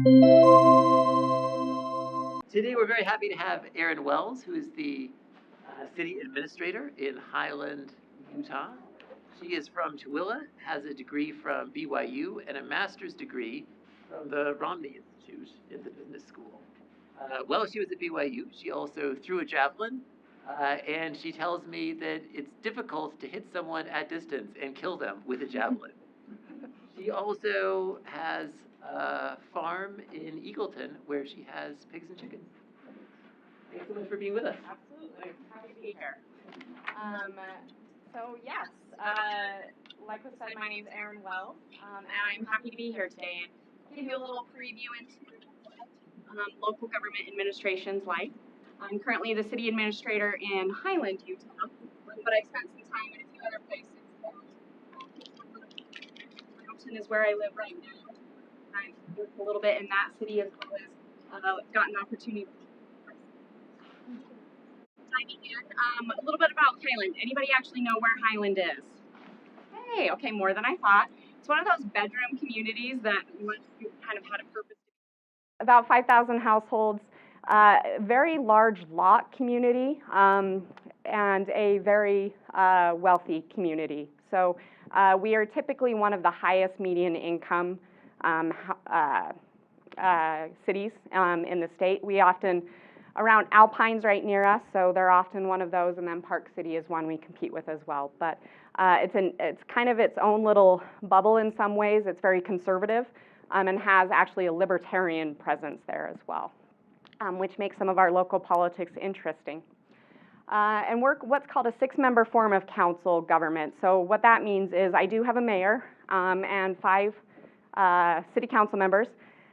Today we're very happy to have Erin Wells, who is the city administrator in Highland, Utah. She is from Tooele, has a degree from BYU and a master's degree from the Romney Institute in the business school. While she was at BYU, she also threw a javelin, and she tells me that it's difficult to hit someone at distance and kill them with a javelin. She also has a farm in Eagleton where she has pigs and chickens. Thanks so much for being with us. Absolutely. Happy to be here. So yes, like was said, my name is Erin Wells, and I'm happy to be here today and give you a little preview into local government administration's life. I'm currently the city administrator in Highland, Utah, but I spent some time in a few other places. Mountain is where I live right now. I've worked a little bit in that city as well as gotten an opportunity. A little bit about Highland. Anybody actually know where Highland is? Hey, okay, more than I thought. It's one of those bedroom communities that kind of had a purpose. About 5,000 households, very large lot community, and a very wealthy community. So we are typically one of the highest median income cities in the state. We often around Alpine's right near us, so they're often one of those, and then Park City is one we compete with as well. But it's kind of its own little bubble in some ways. It's very conservative and has actually a libertarian presence there as well, which makes some of our local politics interesting. And we're what's called a 6-member form of council government. So what that means is I do have a mayor and 5 city council members.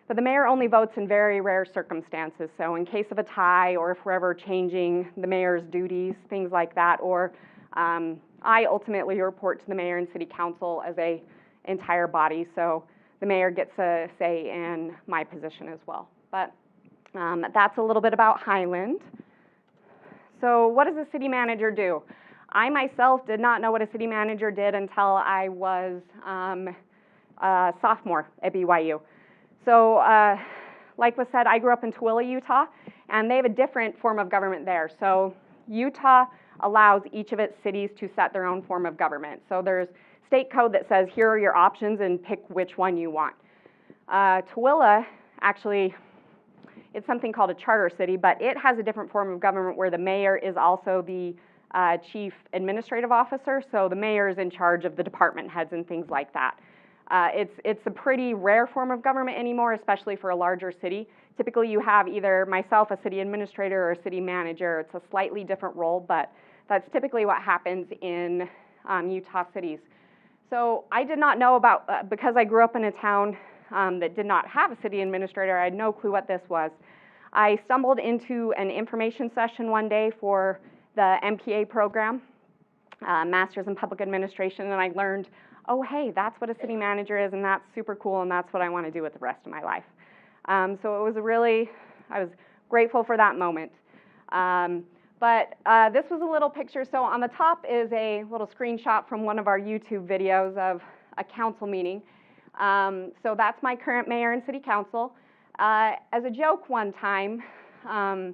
But the mayor only votes in very rare circumstances. So in case of a tie, or if we're ever changing the mayor's duties, things like that, or I ultimately report to the mayor and city council as a entire body. So the mayor gets a say in my position as well. But that's a little bit about Highland. So what does a city manager do? I myself did not know what a city manager did until I was a sophomore at BYU. So, like was said, I grew up in Tooele, Utah, and they have a different form of government there. So, Utah allows each of its cities to set their own form of government. So, there's state code that says, here are your options and pick which one you want. Tooele, actually, it's something called a charter city, but it has a different form of government where the mayor is also the chief administrative officer. So, the mayor is in charge of the department heads and things like that. It's a pretty rare form of government anymore, especially for a larger city. Typically, you have either myself, a city administrator, or a city manager. It's a slightly different role, but that's typically what happens in Utah cities. So I did not know about, because I grew up in a town that did not have a city administrator, I had no clue what this was. I stumbled into an information session one day for the MPA program, Masters in Public Administration, and I learned, oh, hey, that's what a city manager is, and that's super cool, and that's what I want to do with the rest of my life. So it was I was grateful for that moment. But this was a little picture. So on the top is a little screenshot from one of our YouTube videos of a council meeting. So that's my current mayor and city council. As a joke one time, at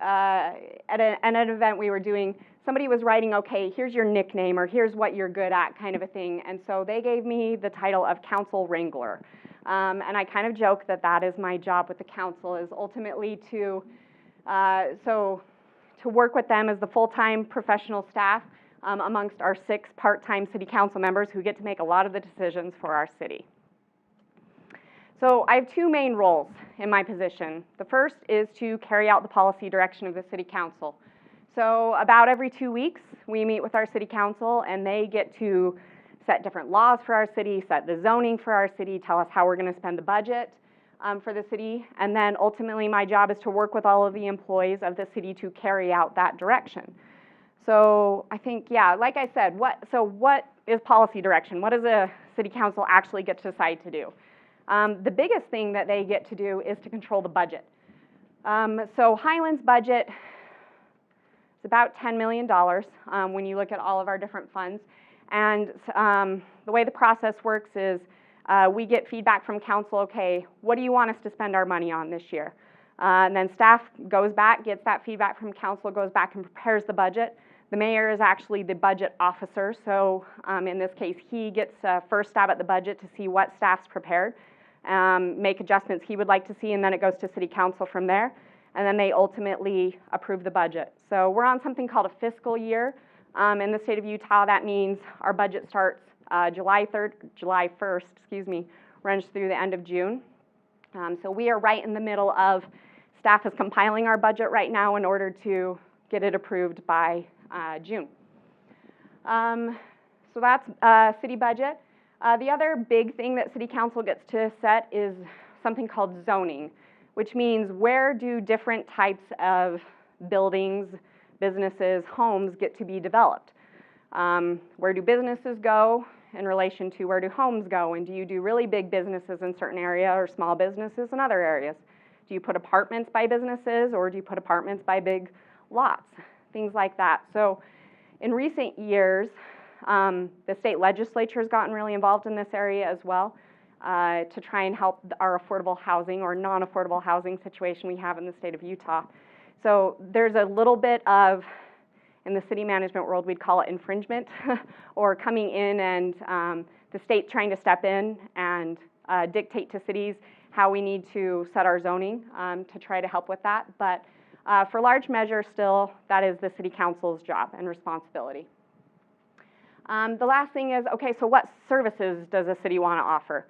an event we were doing, somebody was writing, okay, here's your nickname, or here's what you're good at, kind of a thing. And so they gave me the title of Council Wrangler. And I kind of joke that that is my job with the council, is ultimately to work with them as the full-time professional staff amongst our 6 part-time city council members who get to make a lot of the decisions for our city. So I have 2 main roles in my position. The first is to carry out the policy direction of the city council. So about every 2 weeks, we meet with our city council, and they get to set different laws for our city, set the zoning for our city, tell us how we're going to spend the budget for the city, and then ultimately my job is to work with all of the employees of the city to carry out that direction. So I think, yeah, like I said, what is policy direction? What does a city council actually get to decide to do? The biggest thing that they get to do is to control the budget. So Highland's budget is about $10 million when you look at all of our different funds. And the way the process works is we get feedback from council, okay, what do you want us to spend our money on this year? And then staff goes back, gets that feedback from council, goes back and prepares the budget. The mayor is actually the budget officer, so in this case, he gets first stab at the budget to see what staff's prepared, make adjustments he would like to see, and then it goes to city council from there, and then they ultimately approve the budget. So we're on something called a fiscal year. In the state of Utah, that means our budget starts July 1st, runs through the end of June. So we are right in the middle of, staff is compiling our budget right now in order to get it approved by June. So that's city budget. The other big thing that city council gets to set is something called zoning, which means where do different types of buildings, businesses, homes get to be developed? Where do businesses go in relation to where do homes go? And do you do really big businesses in certain area or small businesses in other areas? Do you put apartments by businesses or do you put apartments by big lots? Things like that. So in recent years, the state legislature has gotten really involved in this area as well to try and help our affordable housing or non-affordable housing situation we have in the state of Utah. So there's a little bit of, in the city management world, we'd call it infringement, or coming in and the state trying to step in and dictate to cities how we need to set our zoning to try to help with that. But for large measure still, that is the city council's job and responsibility. The last thing is, okay, so what services does a city want to offer?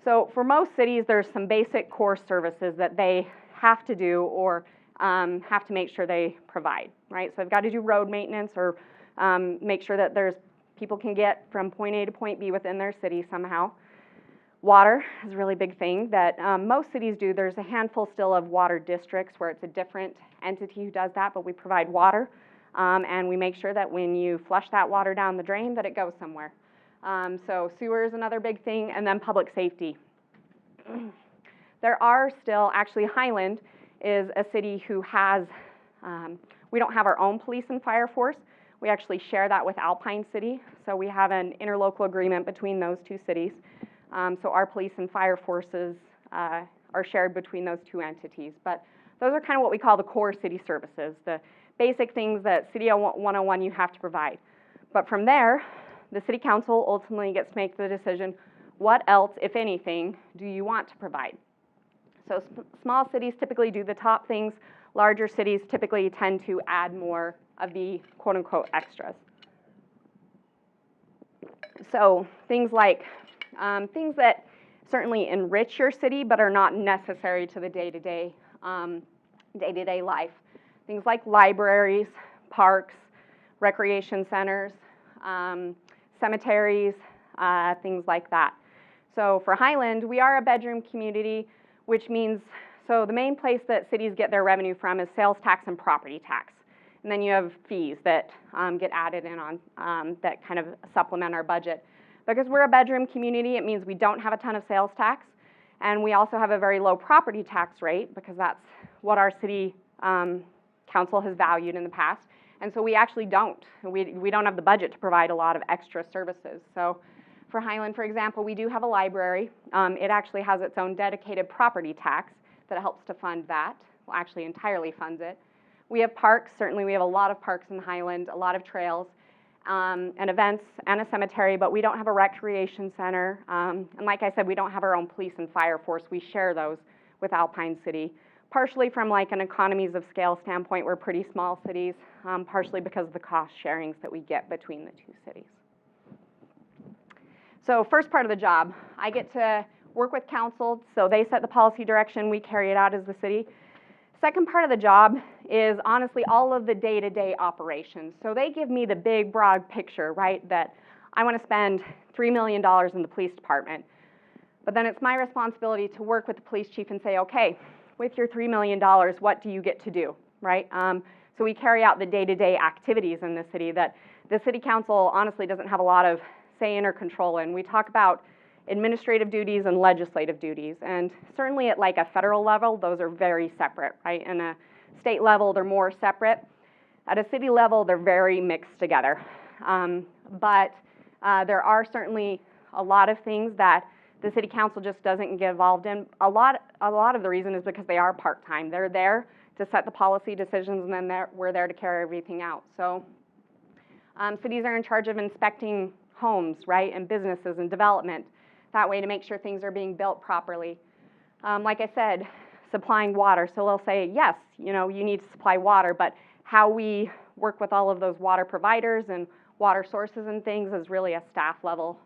So for most cities, there's some basic core services that they have to do or have to make sure they provide, right? So they've got to do road maintenance or make sure that people can get from point A to point B within their city somehow. Water is a really big thing that most cities do. There's a handful still of water districts where it's a different entity who does that, but we provide water and we make sure that when you flush that water down the drain that it goes somewhere. So sewer is another big thing, and then public safety. There are still, actually Highland is a city who has, we don't have our own police and fire force. We actually share that with Alpine City. So we have an interlocal agreement between those two cities. So our police and fire forces are shared between those two entities. But those are kind of what we call the core city services, the basic things that City 101 you have to provide. But from there, the city council ultimately gets to make the decision, what else, if anything, do you want to provide? So small cities typically do the top things. Larger cities typically tend to add more of the quote-unquote extras. So things like things that certainly enrich your city but are not necessary to the day-to-day life. Things like libraries, parks, recreation centers, cemeteries, things like that. So for Highland, we are a bedroom community, which means, so the main place that cities get their revenue from is sales tax and property tax. And then you have fees that get added in on that kind of supplement our budget. Because we're a bedroom community, it means we don't have a ton of sales tax, and we also have a very low property tax rate because that's what our city council has valued in the past. And so we actually don't. We don't have the budget to provide a lot of extra services. So for Highland, for example, we do have a library. It actually has its own dedicated property tax that helps to fund that. Well, actually entirely funds it. We have parks. Certainly we have a lot of parks in Highland, a lot of trails, and events, and a cemetery, but we don't have a recreation center. And like I said, we don't have our own police and fire force. We share those with Alpine City. Partially from like an economies of scale standpoint, we're pretty small cities, partially because of the cost sharings that we get between the two cities. So first part of the job, I get to work with council, so they set the policy direction, we carry it out as the city. Second part of the job is honestly all of the day-to-day operations. So they give me the big, broad picture, right, that I want to spend $3 million in the police department. But then it's my responsibility to work with the police chief and say, okay, with your $3 million, what do you get to do, right? So we carry out the day-to-day activities in the city that the city council honestly doesn't have a lot of say in or control in. We talk about administrative duties and legislative duties, and certainly at like a federal level, those are very separate, right? And a state level, they're more separate. At a city level, they're very mixed together. But there are certainly a lot of things that the city council just doesn't get involved in. A lot of the reason is because they are part-time. They're there to set the policy decisions, and then we're there to carry everything out. So cities are in charge of inspecting homes, right, and businesses and development, that way to make sure things are being built properly. Like I said, supplying water. So they'll say, yes, you know, you need to supply water, but how we work with all of those water providers and water sources and things is really a staff level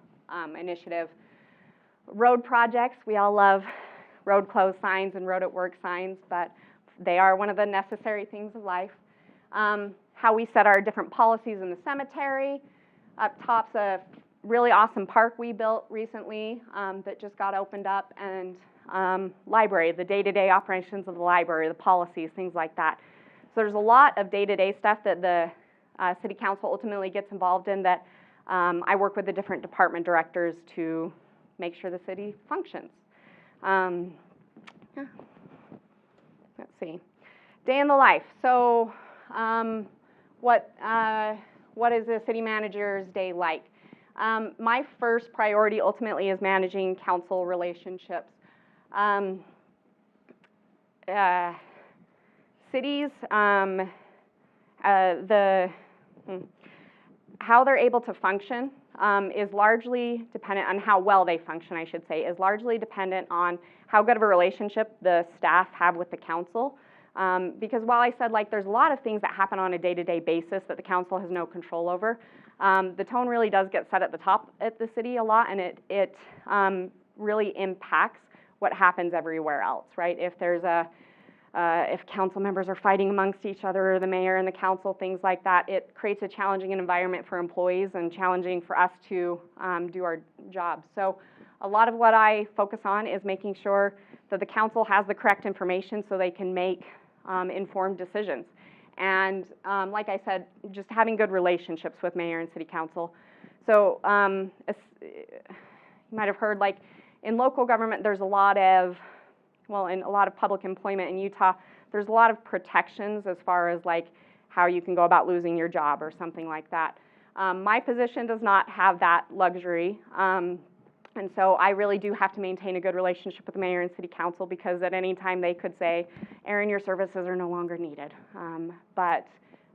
initiative. Road projects, we all love road closed signs and road at work signs, but they are one of the necessary things of life. How we set our different policies in the cemetery. Up top's a really awesome park we built recently that just got opened up, and library, the day-to-day operations of the library, the policies, things like that. So there's a lot of day-to-day stuff that the city council ultimately gets involved in that I work with the different department directors to make sure the city functions. Yeah. Let's see. Day in the life. So what is a city manager's day like? My first priority ultimately is managing council relationships. Cities, how they're able to function is largely dependent on how well they function, I should say, is largely dependent on how good of a relationship the staff have with the council. Because while I said like there's a lot of things that happen on a day-to-day basis that the council has no control over, the tone really does get set at the top at the city a lot, and it really impacts what happens everywhere else, right? If there's if council members are fighting amongst each other, or the mayor and the council, things like that, it creates a challenging environment for employees and challenging for us to do our jobs. So a lot of what I focus on is making sure that the council has the correct information so they can make informed decisions. And like I said, just having good relationships with mayor and city council. So you might have heard, like in local government, there's a lot of, well, in a lot of public employment in Utah, there's a lot of protections as far as like how you can go about losing your job or something like that. My position does not have that luxury. And so I really do have to maintain a good relationship with the mayor and city council, because at any time they could say, Erin, your services are no longer needed. But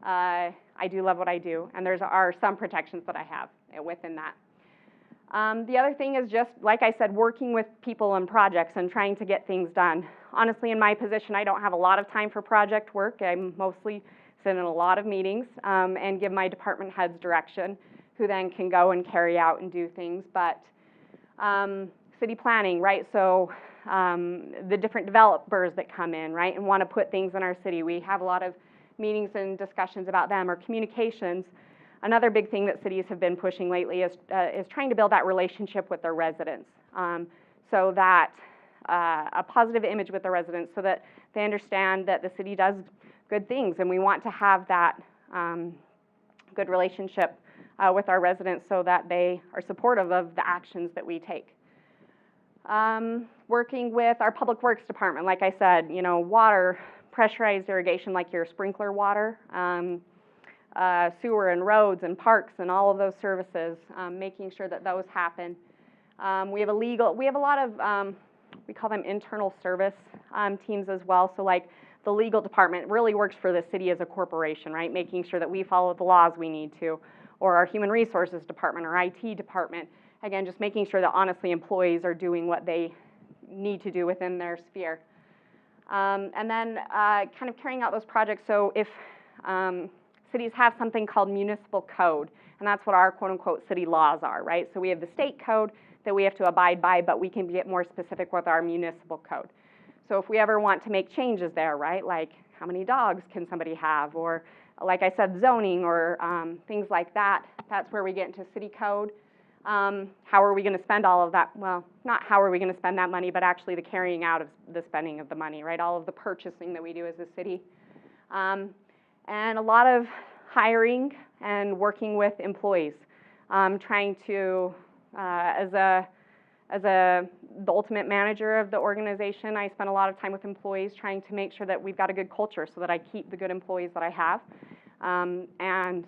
I do love what I do, and there are some protections that I have within that. The other thing is just, like I said, working with people and projects and trying to get things done. Honestly, in my position, I don't have a lot of time for project work. I mostly sit in a lot of meetings and give my department heads direction, who then can go and carry out and do things. But city planning, right? So the different developers that come in, right, and want to put things in our city. We have a lot of meetings and discussions about them, or communications. Another big thing that cities have been pushing lately is trying to build that relationship with their residents, so that a positive image with the residents, so that they understand that the city does good things, and we want to have that good relationship with our residents so that they are supportive of the actions that we take. Working with our public works department, like I said, you know, water, pressurized irrigation like your sprinkler water, sewer and roads and parks and all of those services, making sure that those happen. We have a lot of, we call them internal service teams as well. So like the legal department really works for the city as a corporation, right? Making sure that we follow the laws we need to, or our human resources department or IT department. Again, just making sure that honestly employees are doing what they need to do within their sphere. And then kind of carrying out those projects. So if cities have something called municipal code, and that's what our quote-unquote city laws are, right? So we have the state code that we have to abide by, but we can get more specific with our municipal code. So if we ever want to make changes there, right, like how many dogs can somebody have, or like I said, zoning, or things like that, that's where we get into city code. How are we going to spend all of that? Well, not how are we going to spend that money, but actually the carrying out of the spending of the money, right? All of the purchasing that we do as a city. And a lot of hiring and working with employees, trying to, as the ultimate manager of the organization, I spend a lot of time with employees trying to make sure that we've got a good culture so that I keep the good employees that I have, and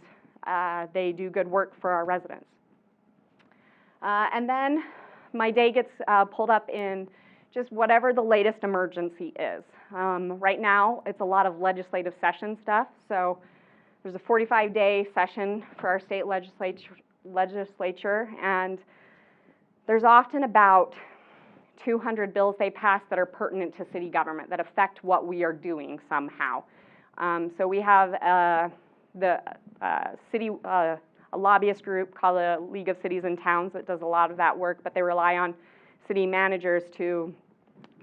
they do good work for our residents. And then my day gets pulled up in just whatever the latest emergency is. Right now, it's a lot of legislative session stuff. So there's a 45-day session for our state legislature, and there's often about 200 bills they pass that are pertinent to city government, that affect what we are doing somehow. So we have a lobbyist group called the League of Cities and Towns that does a lot of that work, but they rely on city managers to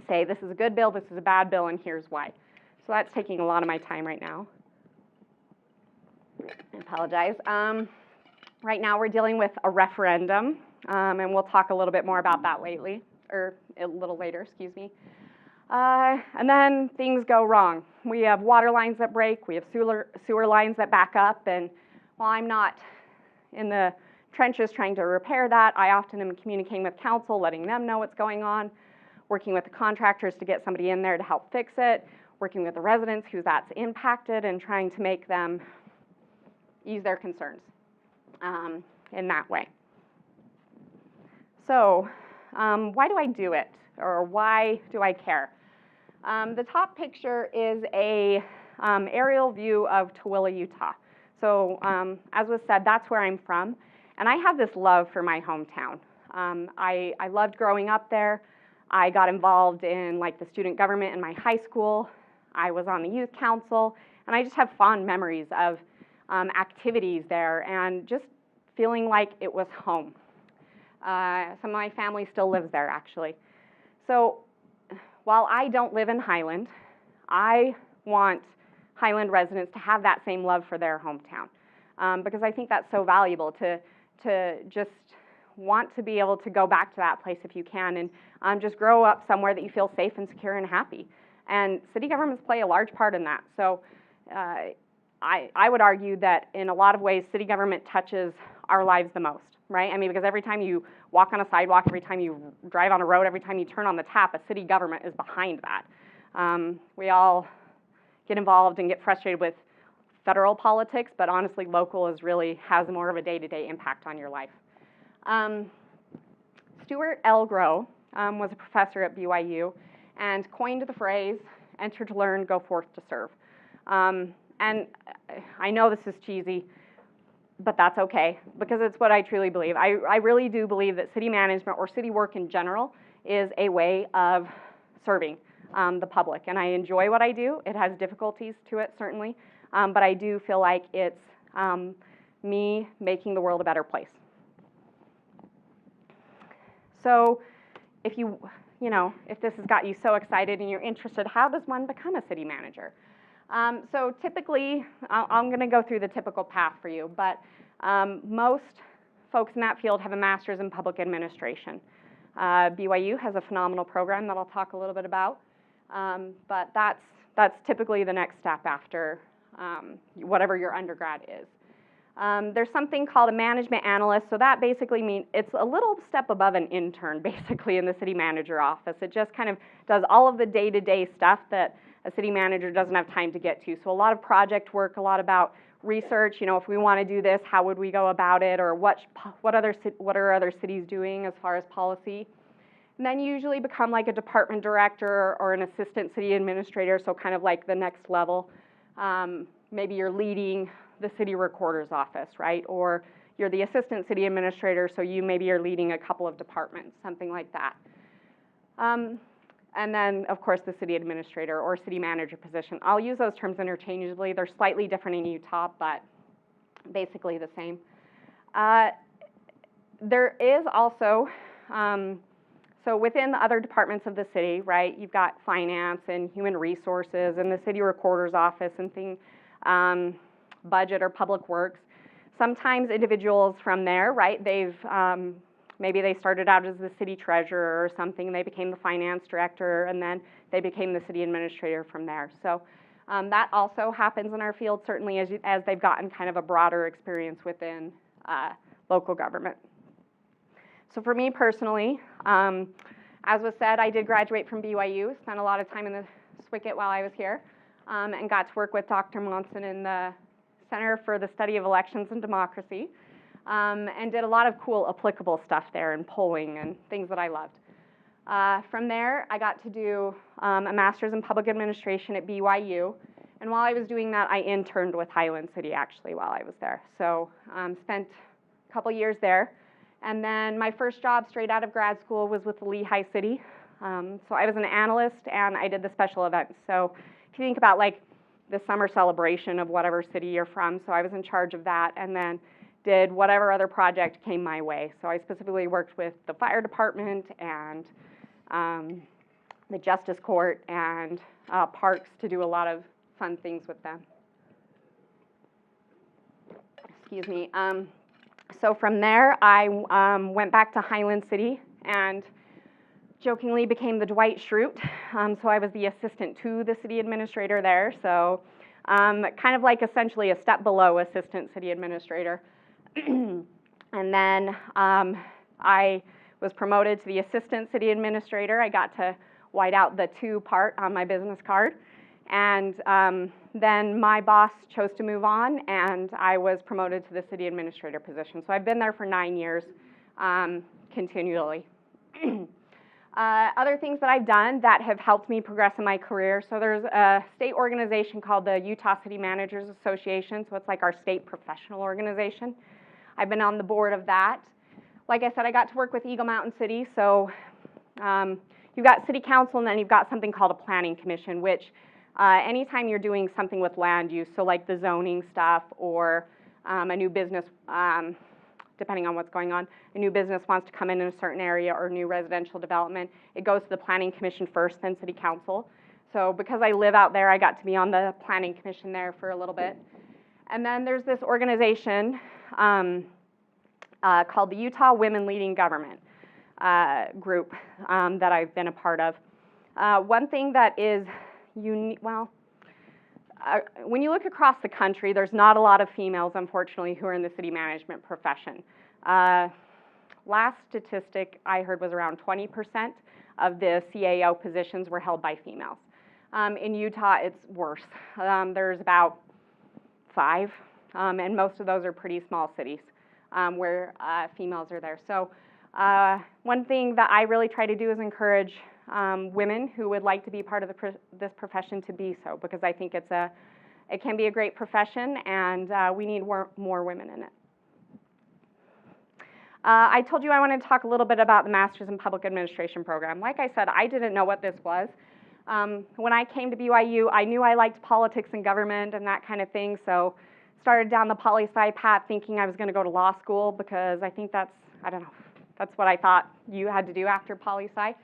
say, this is a good bill, this is a bad bill, and here's why. So that's taking a lot of my time right now. I apologize. Right now we're dealing with a referendum, and we'll talk a little bit more about that a little later, excuse me. And then things go wrong. We have water lines that break, we have sewer lines that back up, and while I'm not in the trenches trying to repair that, I often am communicating with council, letting them know what's going on, working with the contractors to get somebody in there to help fix it, working with the residents who that's impacted, and trying to make them ease their concerns in that way. So why do I do it, or why do I care? The top picture is a aerial view of Tooele, Utah. So as was said, that's where I'm from, and I have this love for my hometown. I loved growing up there. I got involved in like the student government in my high school. I was on the youth council, and I just have fond memories of activities there and just feeling like it was home. Some of my family still lives there, actually. So while I don't live in Highland, I want Highland residents to have that same love for their hometown, because I think that's so valuable to just want to be able to go back to that place if you can, and just grow up somewhere that you feel safe and secure and happy. And city governments play a large part in that. So I would argue that in a lot of ways, city government touches our lives the most, right? I mean, because every time you walk on a sidewalk, every time you drive on a road, every time you turn on the tap, a city government is behind that. We all get involved and get frustrated with federal politics, but honestly, local has more of a day-to-day impact on your life. Stuart L. Grow was a professor at BYU and coined the phrase, enter to learn, go forth to serve. And I know this is cheesy, but that's okay, because it's what I truly believe. I really do believe that city management, or city work in general, is a way of serving the public. And I enjoy what I do. It has difficulties to it, certainly, but I do feel like it's me making the world a better place. So if if this has got you so excited and you're interested, how does one become a city manager? So typically, I'm going to go through the typical path for you, but most folks in that field have a master's in public administration. BYU has a phenomenal program that I'll talk a little bit about, but that's typically the next step after whatever your undergrad is. There's something called a management analyst, so that basically means it's a little step above an intern, basically, in the city manager office. It just kind of does all of the day-to-day stuff that a city manager doesn't have time to get to. So a lot of project work, a lot about research, if we want to do this, how would we go about it, or what are other cities doing as far as policy. And then you usually become like a department director or an assistant city administrator, so kind of like the next level. Maybe you're leading the city recorder's office, right? Or you're the assistant city administrator, so maybe you're leading a couple of departments, something like that. And then, of course, the city administrator or city manager position. I'll use those terms interchangeably. They're slightly different in Utah, but basically the same. There is also, so within the other departments of the city, right, you've got finance and human resources and the city recorder's office and budget or public works. Sometimes individuals from there, right, maybe they started out as the city treasurer or something, they became the finance director, and then they became the city administrator from there. So that also happens in our field, certainly as they've gotten kind of a broader experience within local government. So for me personally, as was said, I did graduate from BYU, spent a lot of time in the Swicket while I was here, and got to work with Dr. Monson in the Center for the Study of Elections and Democracy. and did a lot of cool applicable stuff there and polling and things that I loved. From there, I got to do a master's in public administration at BYU, and while I was doing that, I interned with Highland City actually while I was there. So spent a couple years there, and then my first job straight out of grad school was with the Lehigh City. So I was an analyst and I did the special events. So if you think about like the summer celebration of whatever city you're from, so I was in charge of that, and then did whatever other project came my way. So I specifically worked with the fire department and the justice court and parks to do a lot of fun things with them. Excuse me. So from there, I went back to Highland City and jokingly became the Dwight Schrute. So I was the assistant to the city administrator there. So kind of like essentially a step below assistant city administrator. And then I was promoted to the assistant city administrator. I got to white out the 2 part on my business card. And then my boss chose to move on, and I was promoted to the city administrator position. So I've been there for 9 years continually. Other things that I've done that have helped me progress in my career. So there's a state organization called the Utah City Managers Association. So it's like our state professional organization. I've been on the board of that. Like I said, I got to work with Eagle Mountain City. So you've got city council, and then you've got something called a planning commission, which anytime you're doing something with land use, so like the zoning stuff or a new business, depending on what's going on, a new business wants to come in a certain area or new residential development, it goes to the planning commission first, then city council. So because I live out there, I got to be on the planning commission there for a little bit. And then there's this organization called the Utah Women Leading Government group that I've been a part of. One thing that is unique, when you look across the country, there's not a lot of females, unfortunately, who are in the city management profession. Last statistic I heard was around 20% of the CAO positions were held by females. In Utah, it's worse. There's about 5, and most of those are pretty small cities where females are there. So one thing that I really try to do is encourage women who would like to be part of this profession to be so, because I think it can be a great profession, and we need more women in it. I told you I wanted to talk a little bit about the Masters in Public Administration program. Like I said, I didn't know what this was. When I came to BYU, I knew I liked politics and government and that kind of thing, so started down the poli-sci path thinking I was going to go to law school, because I think that's what I thought you had to do after poli-sci.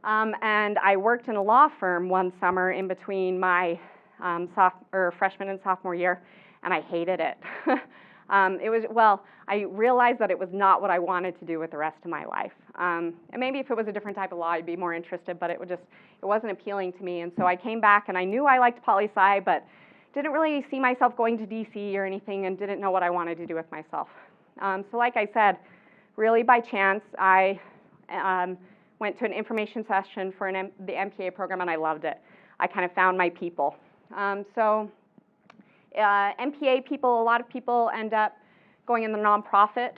And I worked in a law firm one summer in between my freshman and sophomore year, and I hated it. I realized that it was not what I wanted to do with the rest of my life. And maybe if it was a different type of law, I'd be more interested, but it wasn't appealing to me. And so I came back, and I knew I liked poli-sci, but didn't really see myself going to DC or anything, and didn't know what I wanted to do with myself. So like I said, really by chance, I went to an information session for the MPA program, and I loved it. I kind of found my people. MPA people, a lot of people end up going in the nonprofit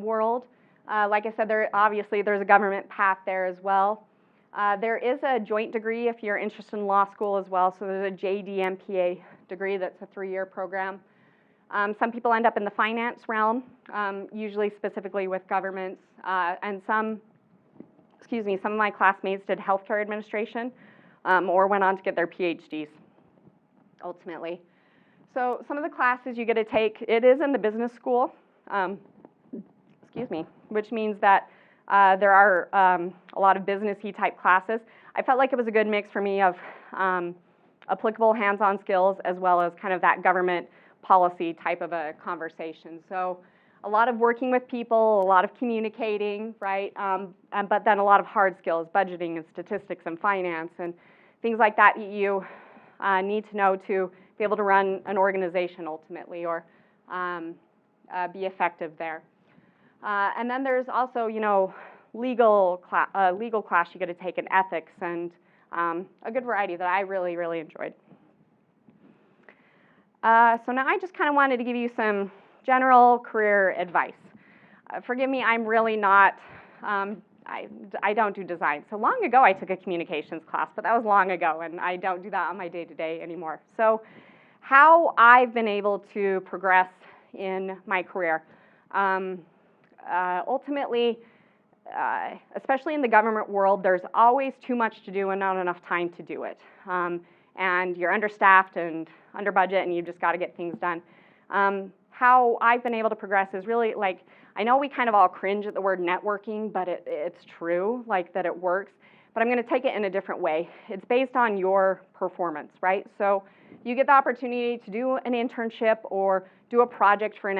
world. Like I said, there's a government path there as well. There is a joint degree if you're interested in law school as well. So there's a JD MPA degree that's a 3-year program. Some people end up in the finance realm, usually specifically with governments, and some of my classmates did healthcare administration or went on to get their PhDs ultimately. So some of the classes you get to take, it is in the business school, which means that there are a lot of business-y type classes. I felt like it was a good mix for me of applicable hands-on skills as well as kind of that government policy type of a conversation. So a lot of working with people, a lot of communicating, right? But then a lot of hard skills, budgeting and statistics and finance and things like that you need to know to be able to run an organization ultimately, or be effective there. And then there's also, legal class you get to take in ethics, and a good variety that I really, really enjoyed. So now I just kind of wanted to give you some general career advice. Forgive me, I'm really not, I don't do design. So long ago I took a communications class, but that was long ago, and I don't do that on my day-to-day anymore. So how I've been able to progress in my career. Ultimately, especially in the government world, there's always too much to do and not enough time to do it. And you're understaffed and under budget, and you just got to get things done. How I've been able to progress is really like, I know we kind of all cringe at the word networking, but it's true, like that it works. But I'm going to take it in a different way. It's based on your performance, right? So you get the opportunity to do an internship or do a project for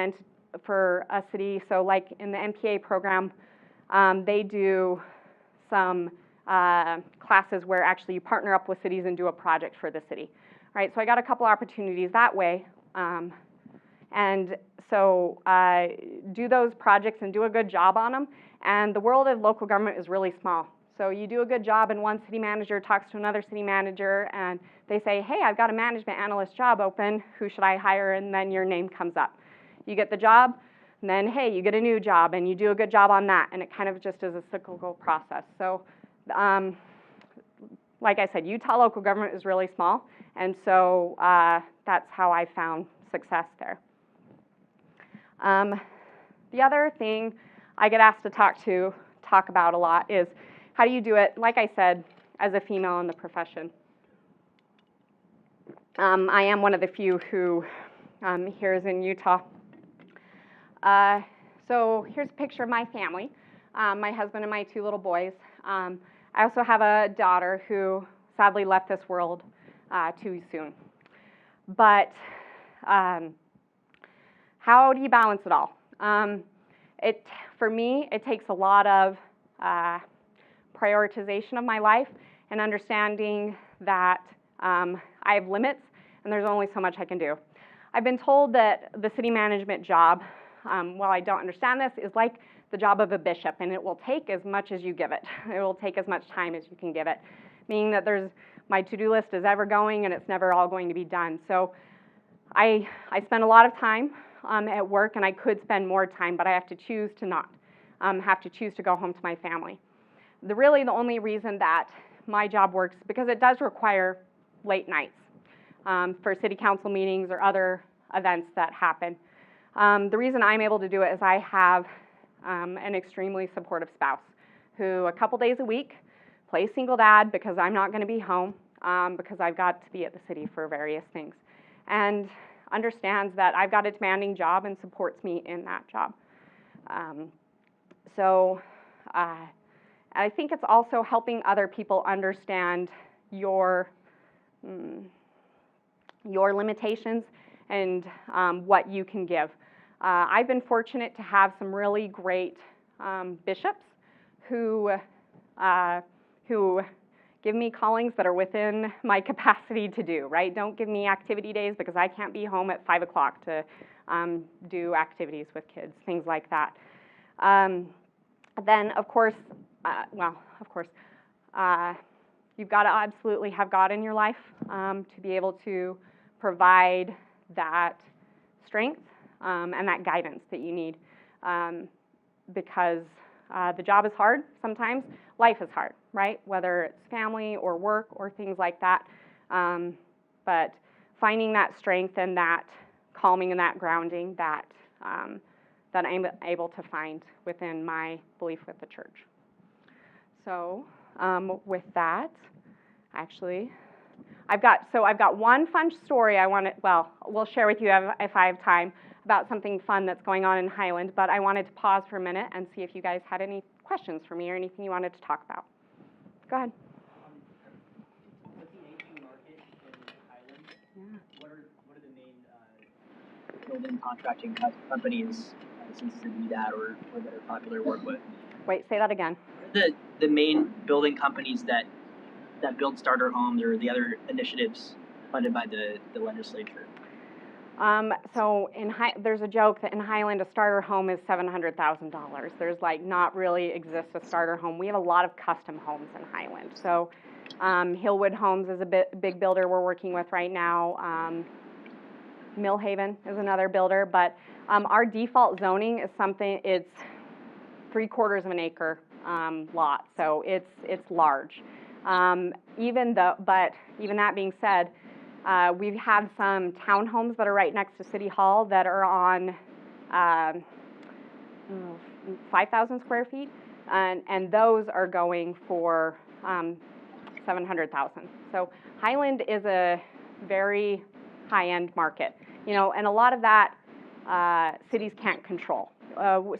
a city. So like in the MPA program, they do some classes where actually you partner up with cities and do a project for the city, right? So I got a couple opportunities that way. And so do those projects and do a good job on them. And the world of local government is really small. So you do a good job and one city manager talks to another city manager and they say, hey, I've got a management analyst job open, who should I hire? And then your name comes up. You get the job, and then hey, you get a new job and you do a good job on that, and it kind of just is a cyclical process. So like I said, Utah local government is really small, and so that's how I found success there. The other thing I get asked to talk about a lot is how do you do it, like I said, as a female in the profession. I am one of the few who here is in Utah. So here's a picture of my family, my husband and my two little boys. I also have a daughter who sadly left this world too soon. But how do you balance it all? For me, it takes a lot of prioritization of my life and understanding that I have limits and there's only so much I can do. I've been told that the city management job, while I don't understand this, is like the job of a bishop, and it will take as much as you give it. It will take as much time as you can give it, meaning that my to-do list is ever going and it's never all going to be done. So I spend a lot of time at work, and I could spend more time, but I have to choose to not, have to choose to go home to my family. Really the only reason that my job works, because it does require late nights for city council meetings or other events that happen. The reason I'm able to do it is I have an extremely supportive spouse who a couple days a week plays single dad because I'm not going to be home because I've got to be at the city for various things, and understands that I've got a demanding job and supports me in that job. I think it's also helping other people understand your limitations and what you can give. I've been fortunate to have some really great bishops who give me callings that are within my capacity to do, right? Don't give me activity days because I can't be home at 5 o'clock to do activities with kids, things like that. Then, of course, you've got to absolutely have God in your life to be able to provide that strength and that guidance that you need, because the job is hard sometimes, life is hard, right? Whether it's family or work or things like that. But finding that strength and that calming and that grounding that I'm able to find within my belief with the church. So with that, actually, I've got one fun story we'll share with you if I have time about something fun that's going on in Highland, but I wanted to pause for a minute and see if you guys had any questions for me or anything you wanted to talk about. Go ahead. With the aging market in Highland, what are the main building contracting companies, since to do that or that are popular to work with? Wait, say that again. What are the main building companies that build starter homes or the other initiatives funded by the legislature? So there's a joke that in Highland a starter home is $700,000. There's not really exists a starter home. We have a lot of custom homes in Highland. So Hillwood Homes is a big builder we're working with right now. Millhaven is another builder, but Our default zoning is something, it's 3/4 of an acre lot, so it's large. Even that being said, we've had some townhomes that are right next to City Hall that are on 5,000 square feet, and those are going for 700,000. So Highland is a very high-end market, and a lot of that cities can't control.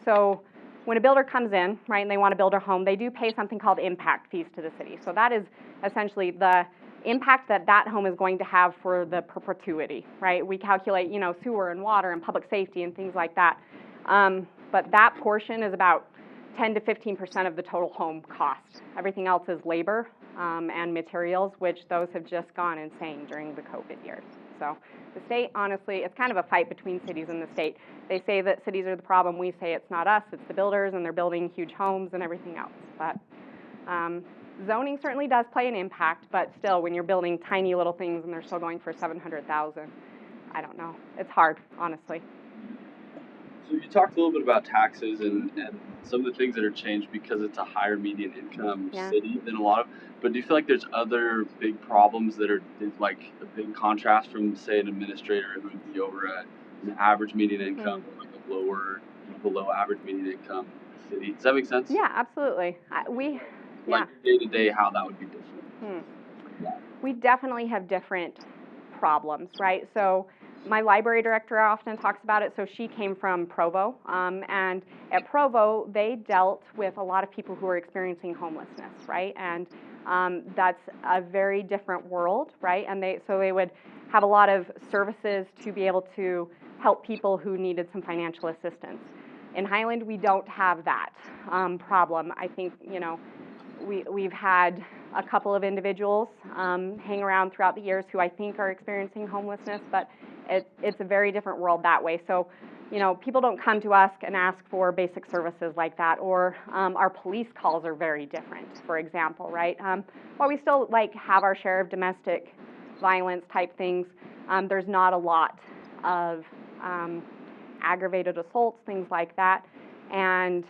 So when a builder comes in, right, and they want to build a home, they do pay something called impact fees to the city. So that is essentially the impact that home is going to have for the perpetuity, right? We calculate, sewer and water and public safety and things like that. But that portion is about 10 to 15% of the total home cost. Everything else is labor and materials, which those have just gone insane during the COVID years. So the state, honestly, it's kind of a fight between cities and the state. They say that cities are the problem. We say it's not us, it's the builders, and they're building huge homes and everything else. But zoning certainly does play an impact, but still, when you're building tiny little things and they're still going for 700,000, I don't know. It's hard, honestly. So you talked a little bit about taxes and some of the things that are changed because it's a higher median income city than a lot of, but do you feel like there's other big problems that are like a big contrast from, say, an administrator who would be over at an average median income, like a lower, below average median income city? Does that make sense? Yeah, absolutely. Like day to day, how that would be different. We definitely have different problems, right? So my library director often talks about it. So she came from Provo, and at Provo, they dealt with a lot of people who were experiencing homelessness, right? And that's a very different world, right? And they would have a lot of services to be able to help people who needed some financial assistance. In Highland, we don't have that problem. I think, we've had a couple of individuals hang around throughout the years who I think are experiencing homelessness, but it's a very different world that way. So, people don't come to us and ask for basic services like that, or our police calls are very different, for example, right? While we still have our share of domestic violence type things, there's not a lot of aggravated assaults, things like that, and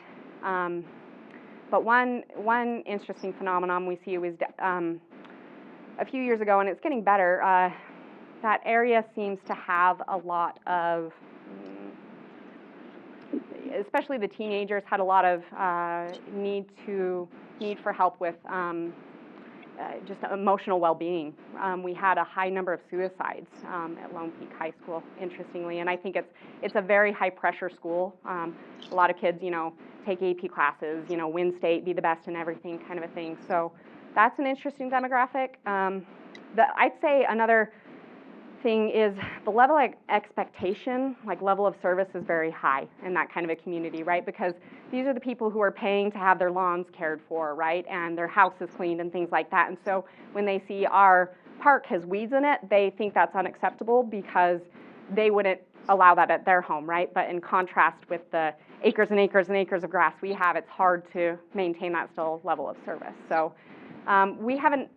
but one interesting phenomenon we see was a few years ago, and it's getting better. That area seems to have a lot of, especially the teenagers, had a lot of need for help with just emotional well-being. We had a high number of suicides at Lone Peak High School, interestingly, and I think it's a very high-pressure school. A lot of kids, take AP classes, win state, be the best in everything, kind of a thing. So that's an interesting demographic. I'd say another thing is the level of expectation, level of service is very high in that kind of a community, right? Because these are the people who are paying to have their lawns cared for, right? And their houses cleaned and things like that. And so when they see our park has weeds in it, they think that's unacceptable because they wouldn't allow that at their home, right? But in contrast with the acres and acres and acres of grass we have, it's hard to maintain that still level of service. So we haven't,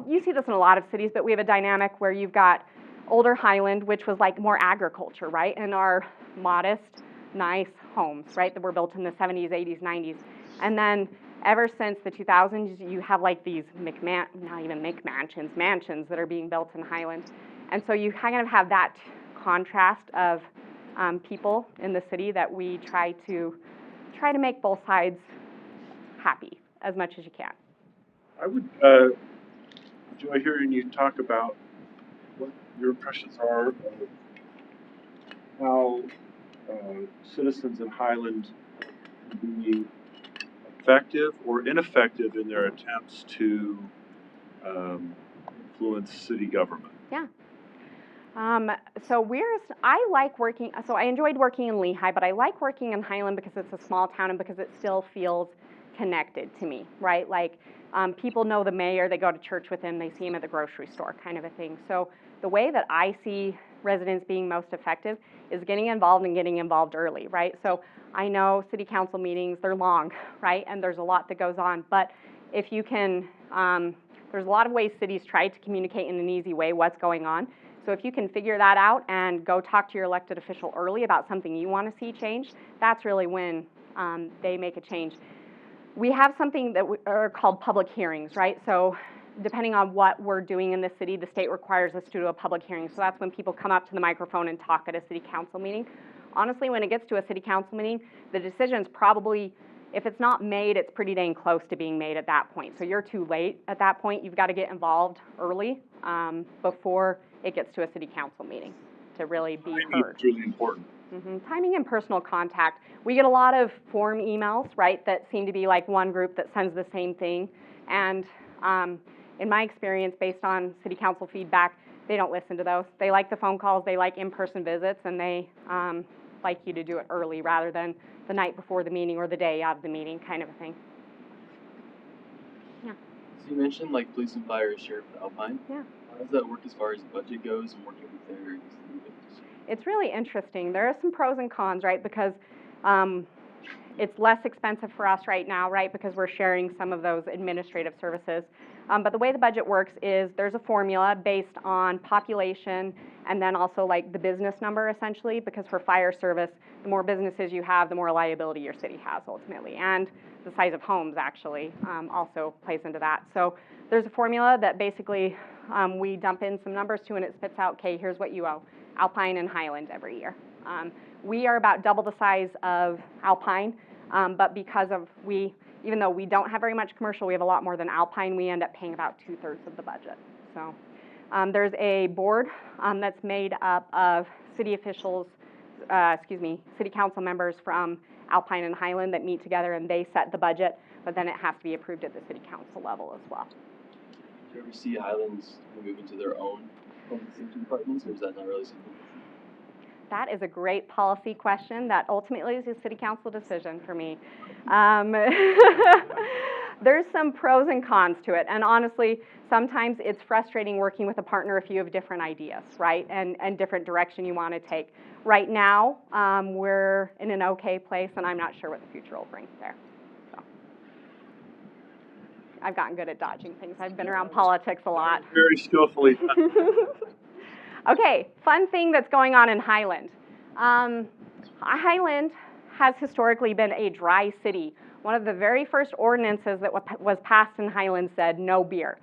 you see this in a lot of cities, but we have a dynamic where you've got older Highland, which was more agriculture, right? And our modest, nice homes, right, that were built in the 70s, 80s, 90s. And then ever since the 2000s, you have these not even McMansions, mansions that are being built in Highland. And so you kind of have that contrast of people in the city that we try to make both sides happy as much as you can. I would enjoy hearing you talk about what your impressions are of how citizens in Highland can be effective or ineffective in their attempts to influence city government. Yeah. So I enjoyed working in Lehigh, but I like working in Highland because it's a small town and because it still feels connected to me, right? People know the mayor, they go to church with him, they see him at the grocery store, kind of a thing. So the way that I see residents being most effective is getting involved early, right? So I know city council meetings, they're long, right? And there's a lot that goes on, but if you can, there's a lot of ways cities try to communicate in an easy way what's going on. So if you can figure that out and go talk to your elected official early about something you want to see changed, that's really when they make a change. We have something that are called public hearings, right? So depending on what we're doing in the city, the state requires us to do a public hearing. So that's when people come up to the microphone and talk at a city council meeting. Honestly, when it gets to a city council meeting, the decision's probably, if it's not made, it's pretty dang close to being made at that point. So you're too late at that point. You've got to get involved early before it gets to a city council meeting to really be heard. It's really important. Timing and personal contact. We get a lot of form emails, right, that seem to be like one group that sends the same thing. And in my experience, based on city council feedback, they don't listen to those. They like the phone calls, they like in-person visits, and they like you to do it early rather than the night before the meeting or the day of the meeting kind of a thing. Yeah. So you mentioned like police and fire, sheriff, and Alpine. Yeah. How does that work as far as budget goes and working with their? It's really interesting. There are some pros and cons, right? Because it's less expensive for us right now, right? Because we're sharing some of those administrative services. But the way the budget works is there's a formula based on population and then also like the business number essentially, because for fire service, the more businesses you have, the more liability your city has ultimately. And the size of homes actually also plays into that. So there's a formula that basically we dump in some numbers to and it spits out, okay, here's what you owe, Alpine and Highland every year. We are about double the size of Alpine, but because of even though we don't have very much commercial, we have a lot more than Alpine, we end up paying about 2/3 of the budget. So there's a board that's made up of city officials, city council members from Alpine and Highland that meet together and they set the budget, but then it has to be approved at the city council level as well. Do you ever see Highlands moving to their own public safety departments, or is that not really something? That is a great policy question that ultimately is a city council decision for me. There's some pros and cons to it, and honestly, sometimes it's frustrating working with a partner if you have different ideas, right, and different direction you want to take. Right now, we're in an okay place, and I'm not sure what the future will bring there. So. I've gotten good at dodging things. I've been around politics a lot. Very skillfully done. Okay, fun thing that's going on in Highland. Highland has historically been a dry city. One of the very first ordinances that was passed in Highland said no beer.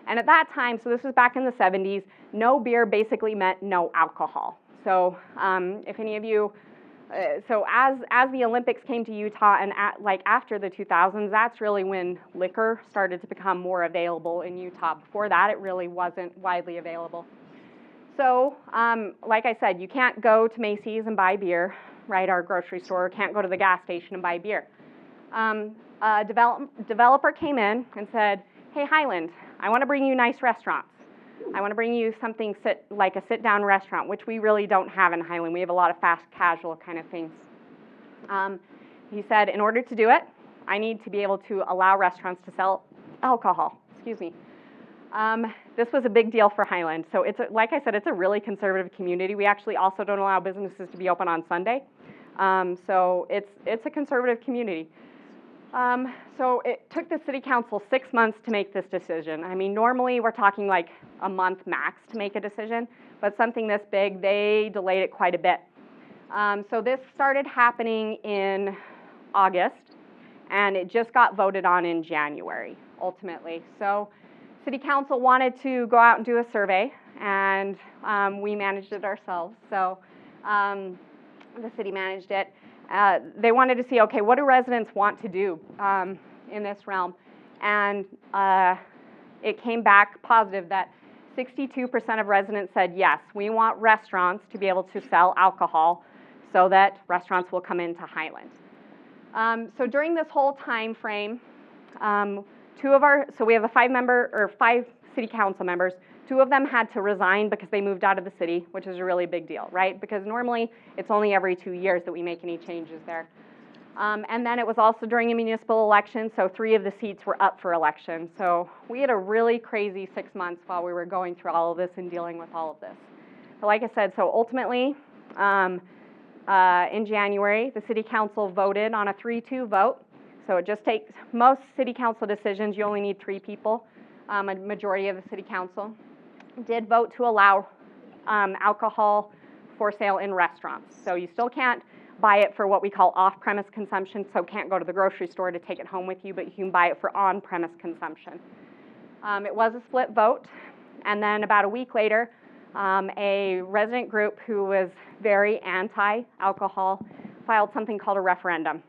And at that time, so this was back in the 70s, no beer basically meant no alcohol. So if any of you, so as the Olympics came to Utah and after the 2000s, that's really when liquor started to become more available in Utah. Before that, it really wasn't widely available. So, like I said, you can't go to Macy's and buy beer, right? Our grocery store, can't go to the gas station and buy beer. A developer came in and said, hey, Highland, I want to bring you nice restaurants. I want to bring you something like a sit-down restaurant, which we really don't have in Highland. We have a lot of fast casual kind of things. He said, in order to do it, I need to be able to allow restaurants to sell alcohol. Excuse me. This was a big deal for Highland. So like I said, it's a really conservative community. We actually also don't allow businesses to be open on Sunday. So it's a conservative community. So it took the city council 6 months to make this decision. I mean, normally we're talking like a month max to make a decision, but something this big, they delayed it quite a bit. So this started happening in August, and it just got voted on in January, ultimately. So city council wanted to go out and do a survey, and we managed it ourselves. So the city managed it. They wanted to see, okay, what do residents want to do in this realm? And it came back positive that 62% of residents said, yes, we want restaurants to be able to sell alcohol so that restaurants will come into Highland. So during this whole time frame, so we have 5 city council members. 2 of them had to resign because they moved out of the city, which is a really big deal, right? Because normally it's only every 2 years that we make any changes there. And then it was also during a municipal election, so 3 of the seats were up for election. So we had a really crazy 6 months while we were going through all of this and dealing with all of this. But like I said, so ultimately, in January, the city council voted on a 3-2 vote. So it just takes, most city council decisions, you only need 3 people, a majority of the city council did vote to allow alcohol for sale in restaurants. So you still can't buy it for what we call off-premise consumption, so can't go to the grocery store to take it home with you, but you can buy it for on-premise consumption. It was a split vote, and then about a week later, a resident group who was very anti-alcohol filed something called a referendum.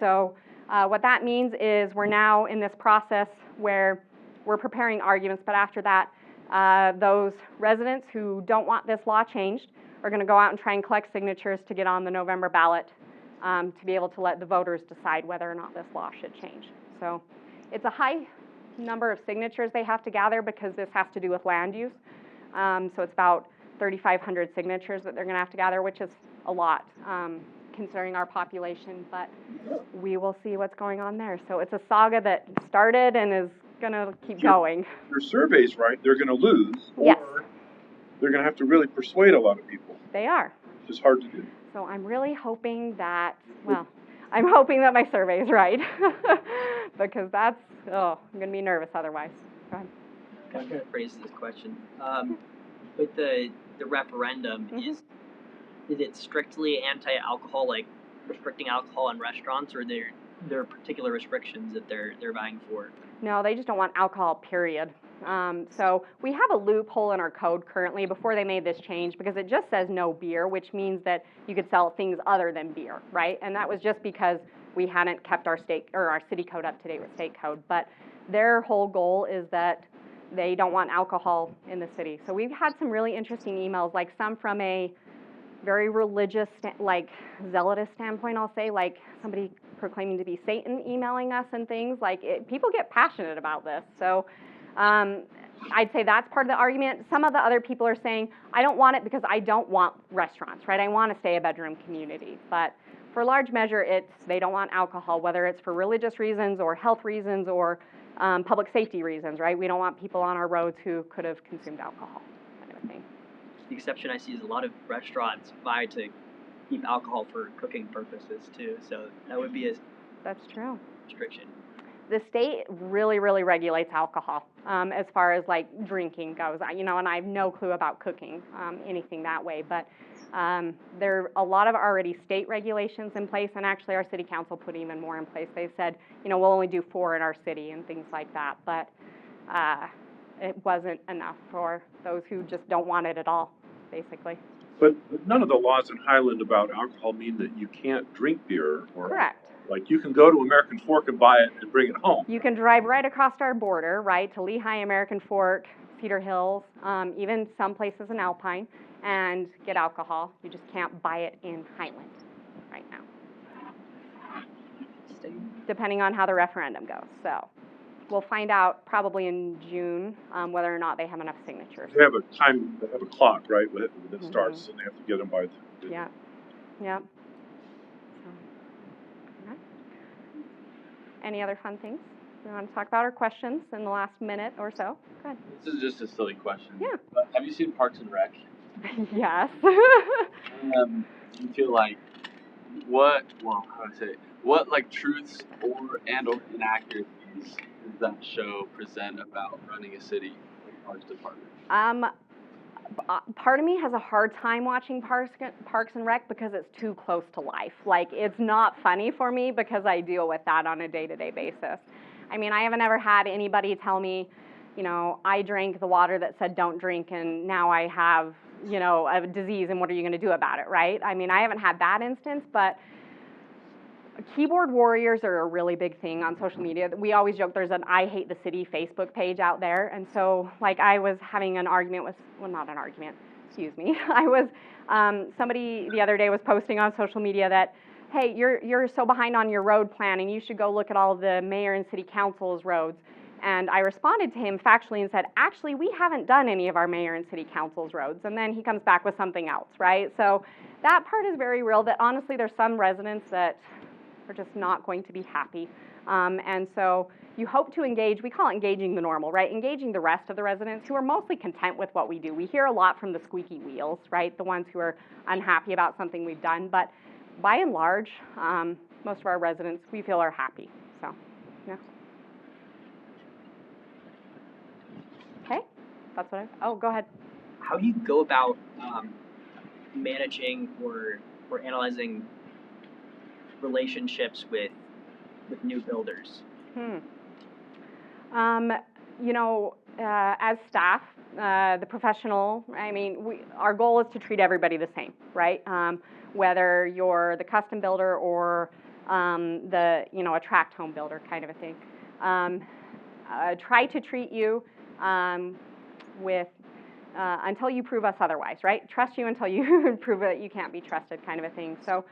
So what that means is we're now in this process where we're preparing arguments, but after that, those residents who don't want this law changed are going to go out and try and collect signatures to get on the November ballot to be able to let the voters decide whether or not this law should change. So it's a high number of signatures they have to gather because this has to do with land use. So it's about 3,500 signatures that they're going to have to gather, which is a lot considering our population, but we will see what's going on there. So it's a saga that started and is going to keep going. Your survey's right, they're going to lose. Yes. Or they're going to have to really persuade a lot of people. They are. Which is hard to do. So I'm really hoping that, well, I'm hoping that my survey is right because that's, I'm going to be nervous otherwise. Go ahead. I'm going to phrase this question. With the referendum, is it strictly anti-alcohol, like restricting alcohol in restaurants, or there are particular restrictions that they're vying for? No, they just don't want alcohol, period. So we have a loophole in our code currently before they made this change because it just says no beer, which means that you could sell things other than beer, right? And that was just because we hadn't kept our state or our city code up to date with state code. But their whole goal is that they don't want alcohol in the city. So we've had some really interesting emails, like some from a very religious, like zealotous standpoint, I'll say, like somebody proclaiming to be Satan emailing us and things. Like people get passionate about this. So I'd say that's part of the argument. Some of the other people are saying, I don't want it because I don't want restaurants, right? I want to stay a bedroom community. But for large measure, they don't want alcohol, whether it's for religious reasons or health reasons or public safety reasons, right? We don't want people on our roads who could have consumed alcohol, kind of thing. The exception I see is a lot of restaurants vie to keep alcohol for cooking purposes too, so that would be a That's true. restriction. The state really, really regulates alcohol as far as like drinking goes. And I have no clue about cooking, anything that way. But there are a lot of already state regulations in place, and actually our city council put even more in place. They said, we'll only do 4 in our city and things like that. But it wasn't enough for those who just don't want it at all, basically. But none of the laws in Highland about alcohol mean that you can't drink beer. Or Correct. Like you can go to American Fork and buy it and bring it home. You can drive right across our border, right, to Lehigh, American Fork, Cedar Hills, even some places in Alpine, and get alcohol. You just can't buy it in Highland right now, depending on how the referendum goes. So we'll find out probably in June whether or not they have enough signatures. They have a time, they have a clock, right, that starts, and they have to get them by the... Yeah, yeah. Any other fun things we want to talk about or questions in the last minute or so? Go ahead. This is just a silly question. Yeah. But have you seen Parks and Rec? Yes. Do you feel like what like truths or inaccuracies does that show present about running a city like Parks Department? Part of me has a hard time watching Parks and Rec because it's too close to life. Like, it's not funny for me because I deal with that on a day-to-day basis. I mean, I haven't ever had anybody tell me, I drank the water that said don't drink and now I have, a disease and what are you going to do about it, right? I mean, I haven't had that instance, but keyboard warriors are a really big thing on social media. We always joke there's an I Hate the City Facebook page out there. And so, like, I was having an argument with, well, not an argument, excuse me. I was, somebody the other day was posting on social media that, hey, you're so behind on your road planning, you should go look at all the mayor and city council's roads. And I responded to him factually and said, actually, we haven't done any of our mayor and city council's roads. And then he comes back with something else, right? So that part is very real, that honestly there's some residents that are just not going to be happy. And so you hope to engage, we call it engaging the normal, right? Engaging the rest of the residents who are mostly content with what we do. We hear a lot from the squeaky wheels, right? The ones who are unhappy about something we've done. But by and large, most of our residents, we feel, are happy. So, yeah. Okay, that's what oh, go ahead. How do you go about managing or analyzing relationships with new builders? You know, as staff, the professional, I mean, our goal is to treat everybody the same, right? Whether you're the custom builder or a tract home builder kind of a thing. Try to treat you with until you prove us otherwise, right? Trust you until you prove that you can't be trusted kind of a thing. So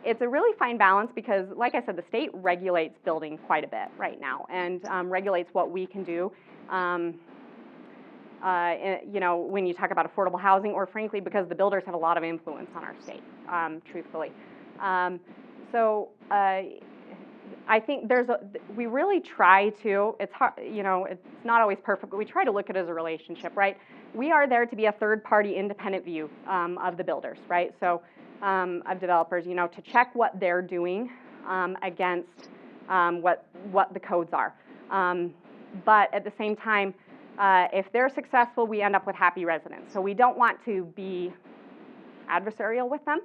it's a really fine balance because, like I said, the state regulates building quite a bit right now and regulates what we can do. When you talk about affordable housing, or frankly, because the builders have a lot of influence on our state, truthfully. I think we really try to, it's hard, it's not always perfect, but we try to look at it as a relationship, right? We are there to be a third-party independent view of the builders, right? So, of developers, to check what they're doing against what the codes are. But at the same time, if they're successful, we end up with happy residents. So we don't want to be adversarial with them,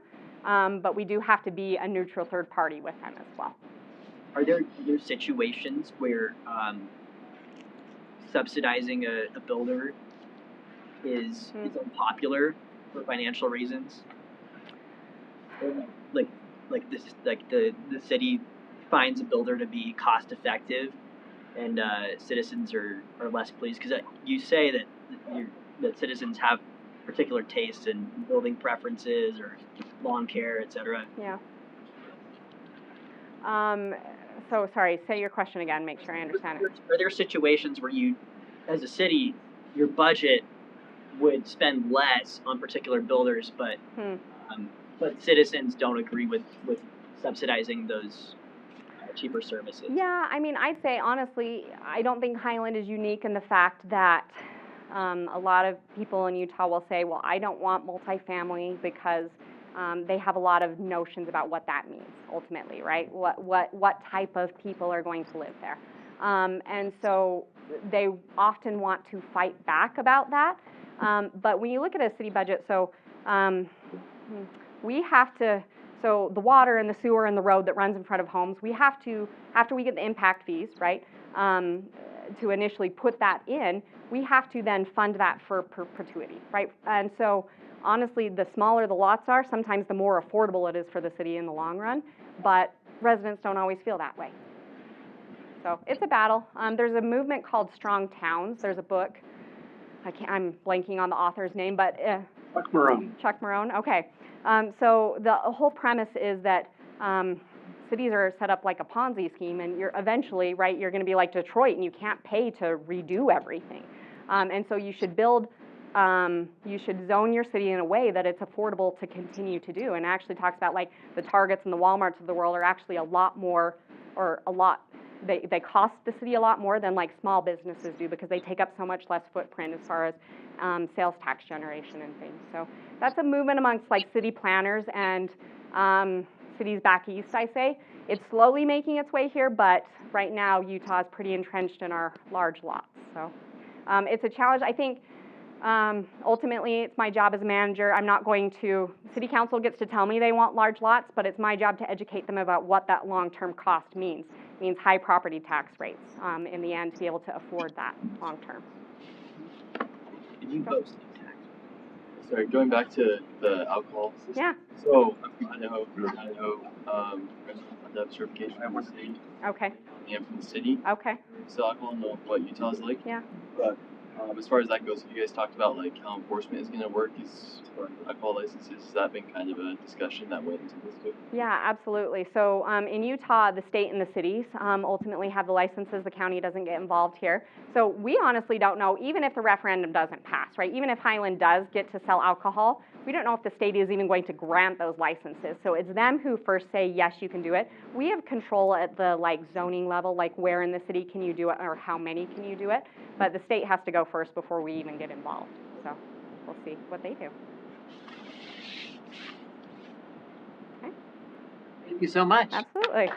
but we do have to be a neutral third party with them as well. Are there situations where subsidizing a builder is unpopular for financial reasons? Like the city finds a builder to be cost effective, and citizens are less pleased because you say that citizens have particular tastes in building preferences or lawn care, etc. Yeah. So sorry, say your question again, make sure I understand it. Are there situations where you, as a city, your budget would spend less on particular builders, but citizens don't agree with subsidizing those cheaper services? Yeah, I mean, I'd say honestly, I don't think Highland is unique in the fact that a lot of people in Utah will say, well, I don't want multifamily because they have a lot of notions about what that means ultimately, right? What type of people are going to live there. And so they often want to fight back about that. But when you look at a city budget, so we have to, so the water and the sewer and the road that runs in front of homes, we have to, after we get the impact fees, right, to initially put that in, we have to then fund that for perpetuity, right? And so honestly, the smaller the lots are, sometimes the more affordable it is for the city in the long run, but residents don't always feel that way. So it's a battle. There's a movement called Strong Towns. There's a book. I'm blanking on the author's name, but Chuck Maroon. Chuck Maroon. Okay. So the whole premise is that cities are set up like a Ponzi scheme, and you're eventually, right, you're going to be like Detroit, and you can't pay to redo everything. And so you should build, you should zone your city in a way that it's affordable to continue to do. And it actually talks about like the Targets and the Walmarts of the world are actually a lot more, or a lot, they cost the city a lot more than like small businesses do because they take up so much less footprint as far as sales tax generation and things. So that's a movement amongst like city planners and cities back east, I say. It's slowly making its way here, but right now Utah is pretty entrenched in our large lots. So it's a challenge. I think ultimately it's my job as a manager. I'm not going to, city council gets to tell me they want large lots, but it's my job to educate them about what that long-term cost means. It means high property tax rates in the end to be able to afford that long-term. Did you post tax? Sorry, going back to the alcohol system. Yeah. So I know that certification from the state. Okay. And from the city. Okay. So I don't know what Utah's like. Yeah. But as far as that goes, you guys talked about like how enforcement is going to work for alcohol licenses. Has that been kind of a discussion that went into this too? Yeah, absolutely. So in Utah, the state and the cities ultimately have the licenses. The county doesn't get involved here. So we honestly don't know, even if the referendum doesn't pass, right? Even if Highland does get to sell alcohol, we don't know if the state is even going to grant those licenses. So it's them who first say, yes, you can do it. We have control at the like zoning level, like where in the city can you do it or how many can you do it. But the state has to go first before we even get involved. So we'll see what they do. Thank you so much. Absolutely.